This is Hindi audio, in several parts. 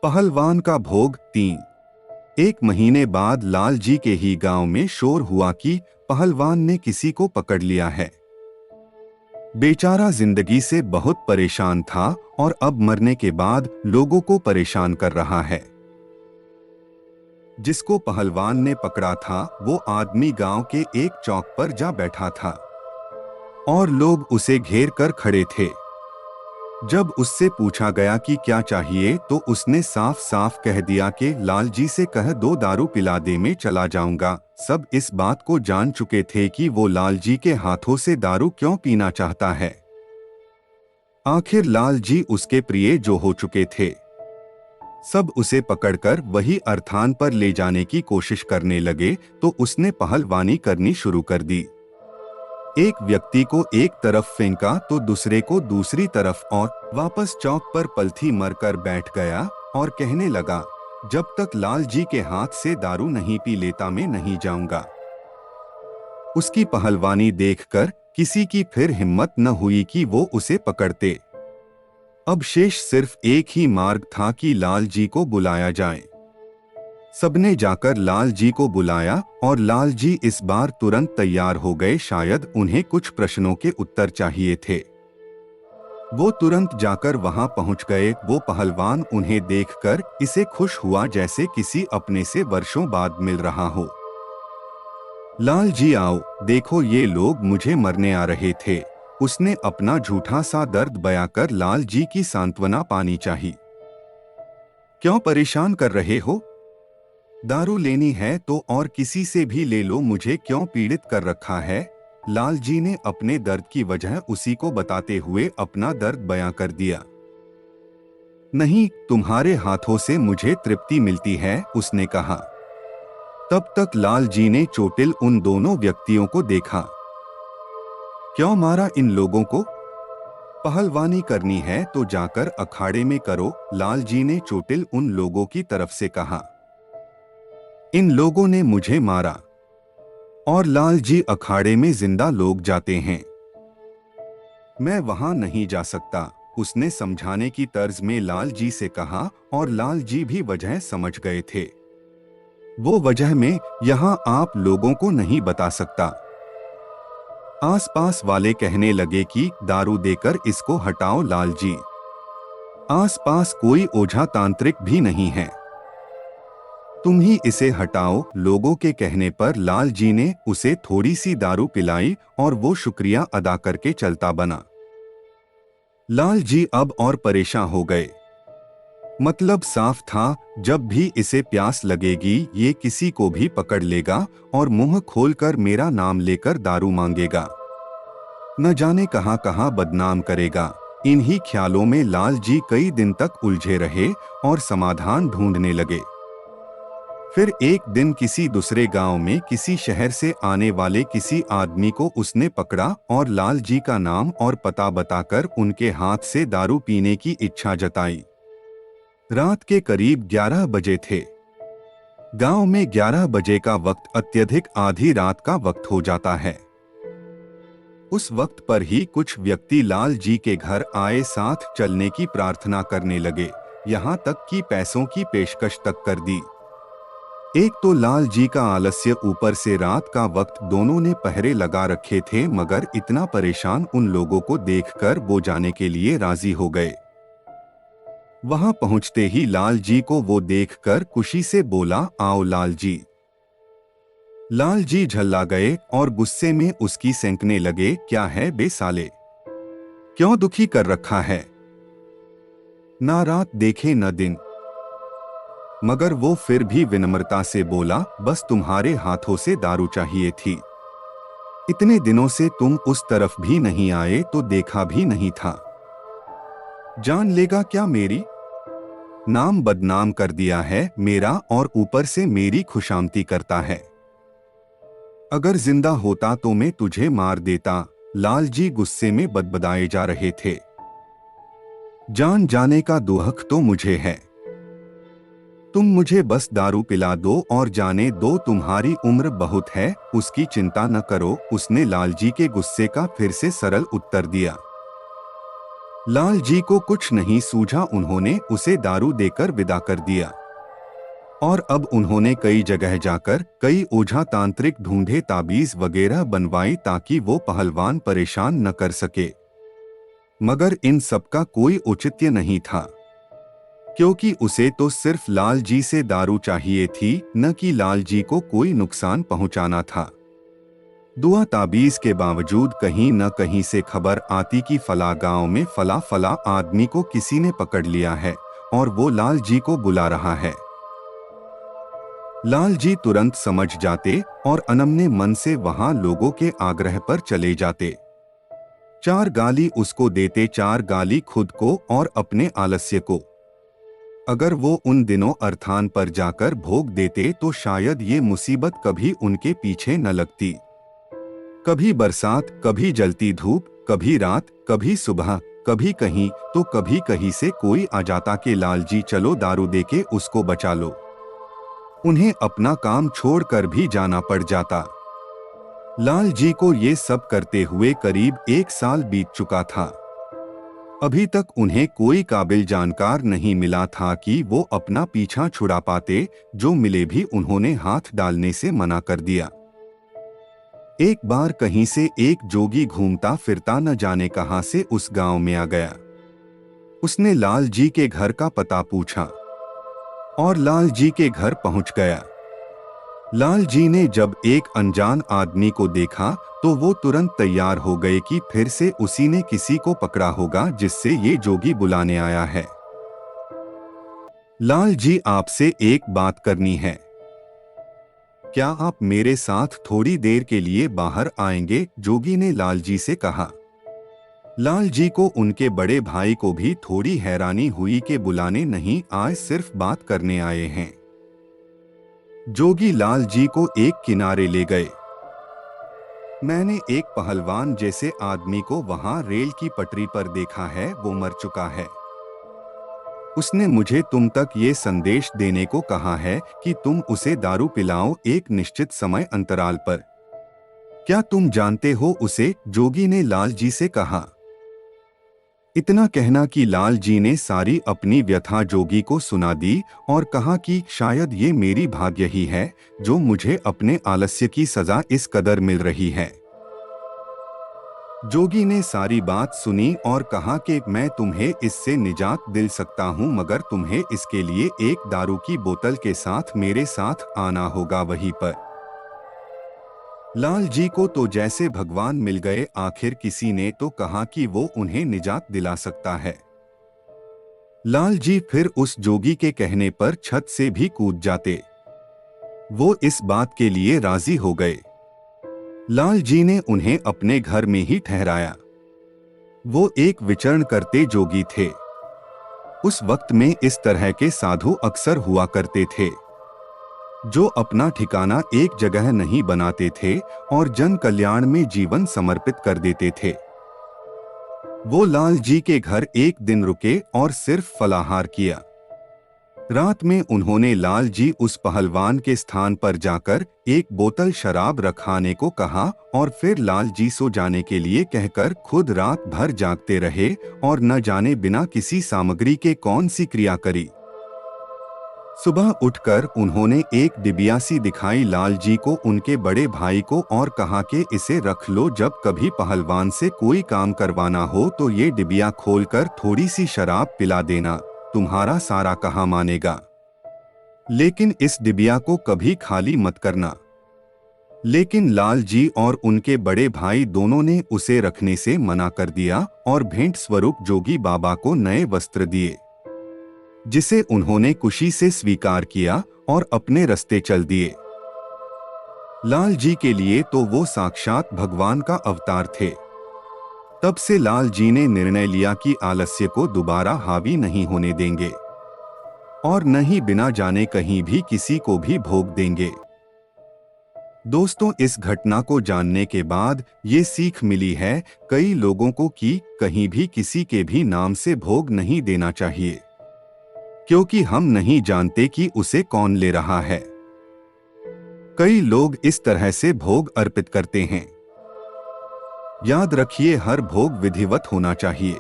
पहलवान का भोग 3। एक महीने बाद लाल जी के ही गांव में शोर हुआ कि पहलवान ने किसी को पकड़ लिया है। बेचारा जिंदगी से बहुत परेशान था और अब मरने के बाद लोगों को परेशान कर रहा है। जिसको पहलवान ने पकड़ा था वो आदमी गांव के एक चौक पर जा बैठा था और लोग उसे घेर कर खड़े थे। जब उससे पूछा गया कि क्या चाहिए तो उसने साफ साफ कह दिया कि लाल जी से कह दो दारू पिला दे, मैं चला जाऊंगा। सब इस बात को जान चुके थे कि वो लाल जी के हाथों से दारू क्यों पीना चाहता है। आखिर लाल जी उसके प्रिय जो हो चुके थे। सब उसे पकड़कर वही अर्थान पर ले जाने की कोशिश करने लगे तो उसने पहलवानी करनी शुरू कर दी। एक व्यक्ति को एक तरफ फेंका तो दूसरे को दूसरी तरफ और वापस चौक पर पलथी मरकर बैठ गया और कहने लगा, जब तक लाल जी के हाथ से दारू नहीं पी लेता मैं नहीं जाऊंगा। उसकी पहलवानी देखकर किसी की फिर हिम्मत न हुई कि वो उसे पकड़ते। अब शेष सिर्फ एक ही मार्ग था कि लाल जी को बुलाया जाए। सबने जाकर लाल जी को बुलाया और लाल जी इस बार तुरंत तैयार हो गए। शायद उन्हें कुछ प्रश्नों के उत्तर चाहिए थे। वो तुरंत जाकर वहां पहुंच गए। वो पहलवान उन्हें देखकर इसे खुश हुआ जैसे किसी अपने से वर्षों बाद मिल रहा हो। लाल जी आओ, देखो ये लोग मुझे मरने आ रहे थे। उसने अपना झूठा सा दर्द बयां कर लाल जी की सांत्वना पानी चाहिए। क्यों परेशान कर रहे हो? दारू लेनी है तो और किसी से भी ले लो, मुझे क्यों पीड़ित कर रखा है? लाल जी ने अपने दर्द की वजह उसी को बताते हुए अपना दर्द बयां कर दिया। नहीं, तुम्हारे हाथों से मुझे तृप्ति मिलती है, उसने कहा। तब तक लाल जी ने चोटिल उन दोनों व्यक्तियों को देखा। क्यों मारा इन लोगों को? पहलवानी करनी है तो जाकर अखाड़े में करो, लाल जी ने चोटिल उन लोगों की तरफ से कहा। इन लोगों ने मुझे मारा और लाल जी अखाड़े में जिंदा लोग जाते हैं, मैं वहां नहीं जा सकता, उसने समझाने की तर्ज में लाल जी से कहा। और लाल जी भी वजह समझ गए थे। वो वजह मैं यहां आप लोगों को नहीं बता सकता। आसपास वाले कहने लगे कि दारू देकर इसको हटाओ लाल जी, आसपास कोई ओझा तांत्रिक भी नहीं है, तुम ही इसे हटाओ। लोगों के कहने पर लाल जी ने उसे थोड़ी सी दारू पिलाई और वो शुक्रिया अदा करके चलता बना। लाल जी अब और परेशान हो गए। मतलब साफ था, जब भी इसे प्यास लगेगी ये किसी को भी पकड़ लेगा और मुंह खोलकर मेरा नाम लेकर दारू मांगेगा, न जाने कहां कहां बदनाम करेगा। इन्हीं ख्यालों में लाल जी कई दिन तक उलझे रहे और समाधान ढूंढने लगे। फिर एक दिन किसी दूसरे गांव में किसी शहर से आने वाले किसी आदमी को उसने पकड़ा और लाल जी का नाम और पता बताकर उनके हाथ से दारू पीने की इच्छा जताई। रात के करीब 11 बजे थे। गांव में 11 बजे का वक्त अत्यधिक आधी रात का वक्त हो जाता है। उस वक्त पर ही कुछ व्यक्ति लाल जी के घर आए, साथ चलने की प्रार्थना करने लगे, यहाँ तक कि पैसों की पेशकश तक कर दी। एक तो लाल जी का आलस्य, ऊपर से रात का वक्त, दोनों ने पहरे लगा रखे थे, मगर इतना परेशान उन लोगों को देखकर वो जाने के लिए राजी हो गए। वहां पहुंचते ही लाल जी को वो देखकर खुशी से बोला, आओ लाल जी। लाल जी झल्ला गए और गुस्से में उसकी सेंकने लगे, क्या है बे साले, क्यों दुखी कर रखा है? ना रात देखे न दिन। मगर वो फिर भी विनम्रता से बोला, बस तुम्हारे हाथों से दारू चाहिए थी। इतने दिनों से तुम उस तरफ भी नहीं आए तो देखा भी नहीं था। जान लेगा क्या मेरी? नाम बदनाम कर दिया है मेरा और ऊपर से मेरी खुशामती करता है। अगर जिंदा होता तो मैं तुझे मार देता। लाल जी गुस्से में बदबदाए जा रहे थे। जान जाने का दुहक तो मुझे है, तुम मुझे बस दारू पिला दो और जाने दो, तुम्हारी उम्र बहुत है, उसकी चिंता न करो, उसने लाल जी के गुस्से का फिर से सरल उत्तर दिया। लाल जी को कुछ नहीं सूझा, उन्होंने उसे दारू देकर विदा कर दिया। और अब उन्होंने कई जगह जाकर कई ओझा तांत्रिक ढूंढे, ताबीज वगैरह बनवाई ताकि वो पहलवान परेशान न कर सके। मगर इन सबका कोई औचित्य नहीं था, क्योंकि उसे तो सिर्फ लाल जी से दारू चाहिए थी, न कि लाल जी को कोई नुकसान पहुंचाना था। दुआ ताबीज के बावजूद कहीं न कहीं से खबर आती कि फला गांव में फला फला आदमी को किसी ने पकड़ लिया है और वो लाल जी को बुला रहा है। लाल जी तुरंत समझ जाते और अनमने मन से वहां लोगों के आग्रह पर चले जाते। 4 गाली उसको देते, 4 गाली खुद को और अपने आलस्य को। अगर वो उन दिनों अर्थान पर जाकर भोग देते तो शायद ये मुसीबत कभी उनके पीछे न लगती। कभी बरसात, कभी जलती धूप, कभी रात, कभी सुबह, कभी कहीं तो कभी कहीं से कोई आ जाता कि लाल जी चलो दारू देके उसको बचा लो। उन्हें अपना काम छोड़कर भी जाना पड़ जाता। लाल जी को ये सब करते हुए करीब 1 साल बीत चुका था। अभी तक उन्हें कोई काबिल जानकार नहीं मिला था कि वो अपना पीछा छुड़ा पाते। जो मिले भी उन्होंने हाथ डालने से मना कर दिया। एक बार कहीं से एक जोगी घूमता फिरता न जाने कहां से उस गांव में आ गया। उसने लाल जी के घर का पता पूछा और लाल जी के घर पहुंच गया। लाल जी ने जब एक अनजान आदमी को देखा तो वो तुरंत तैयार हो गए कि फिर से उसी ने किसी को पकड़ा होगा जिससे ये जोगी बुलाने आया है। लाल जी, आपसे एक बात करनी है, क्या आप मेरे साथ थोड़ी देर के लिए बाहर आएंगे? जोगी ने लाल जी से कहा। लाल जी को उनके बड़े भाई को भी थोड़ी हैरानी हुई कि बुलाने नहीं आए, सिर्फ बात करने आए हैं। जोगी लाल जी को एक किनारे ले गए। मैंने एक पहलवान जैसे आदमी को वहां रेल की पटरी पर देखा है, वो मर चुका है। उसने मुझे तुम तक ये संदेश देने को कहा है कि तुम उसे दारू पिलाओ एक निश्चित समय अंतराल पर। क्या तुम जानते हो उसे? जोगी ने लाल जी से कहा। इतना कहना कि लाल जी ने सारी अपनी व्यथा जोगी को सुना दी और कहा कि शायद ये मेरी भाग्य ही है जो मुझे अपने आलस्य की सजा इस कदर मिल रही है। जोगी ने सारी बात सुनी और कहा कि मैं तुम्हें इससे निजात दिला सकता हूं, मगर तुम्हें इसके लिए एक दारू की बोतल के साथ मेरे साथ आना होगा वहीं पर। लाल जी को तो जैसे भगवान मिल गए। आखिर किसी ने तो कहा कि वो उन्हें निजात दिला सकता है। लाल जी फिर उस जोगी के कहने पर छत से भी कूद जाते। वो इस बात के लिए राजी हो गए। लाल जी ने उन्हें अपने घर में ही ठहराया। वो एक विचरण करते जोगी थे। उस वक्त में इस तरह के साधु अक्सर हुआ करते थे जो अपना ठिकाना एक जगह नहीं बनाते थे और जन कल्याण में जीवन समर्पित कर देते थे। वो लाल जी के घर एक दिन रुके और सिर्फ फलाहार किया। रात में उन्होंने लाल जी उस पहलवान के स्थान पर जाकर एक बोतल शराब रखाने को कहा और फिर लाल जी सो जाने के लिए कहकर खुद रात भर जागते रहे और न जाने बिना किसी सामग्री के कौन सी क्रिया करी। सुबह उठकर उन्होंने एक डिबिया सी दिखाई लाल जी को, उनके बड़े भाई को और कहा कि इसे रख लो, जब कभी पहलवान से कोई काम करवाना हो तो ये डिबिया खोलकर थोड़ी सी शराब पिला देना, तुम्हारा सारा कहा मानेगा। लेकिन इस डिबिया को कभी खाली मत करना। लेकिन लाल जी और उनके बड़े भाई दोनों ने उसे रखने से मना कर दिया और भेंट स्वरूप जोगी बाबा को नए वस्त्र दिए, जिसे उन्होंने खुशी से स्वीकार किया और अपने रास्ते चल दिए। लाल जी के लिए तो वो साक्षात भगवान का अवतार थे। तब से लाल जी ने निर्णय लिया कि आलस्य को दोबारा हावी नहीं होने देंगे और न ही बिना जाने कहीं भी किसी को भी भोग देंगे। दोस्तों, इस घटना को जानने के बाद ये सीख मिली है कई लोगों को कि कहीं भी किसी के भी नाम से भोग नहीं देना चाहिए, क्योंकि हम नहीं जानते कि उसे कौन ले रहा है। कई लोग इस तरह से भोग अर्पित करते हैं। याद रखिए, हर भोग विधिवत होना चाहिए।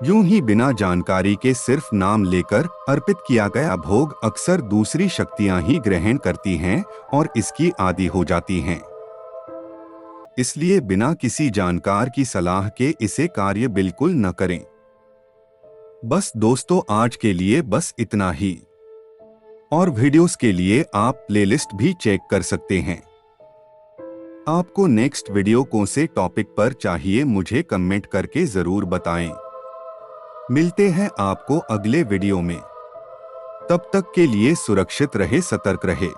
यूं ही बिना जानकारी के सिर्फ नाम लेकर अर्पित किया गया भोग अक्सर दूसरी शक्तियां ही ग्रहण करती हैं और इसकी आदी हो जाती हैं। इसलिए बिना किसी जानकार की सलाह के इसे कार्य बिल्कुल न करें। बस दोस्तों, आज के लिए बस इतना ही। और वीडियोस के लिए आप प्लेलिस्ट भी चेक कर सकते हैं। आपको नेक्स्ट वीडियो कौन से टॉपिक पर चाहिए मुझे कमेंट करके जरूर बताएं। मिलते हैं आपको अगले वीडियो में। तब तक के लिए सुरक्षित रहे, सतर्क रहे।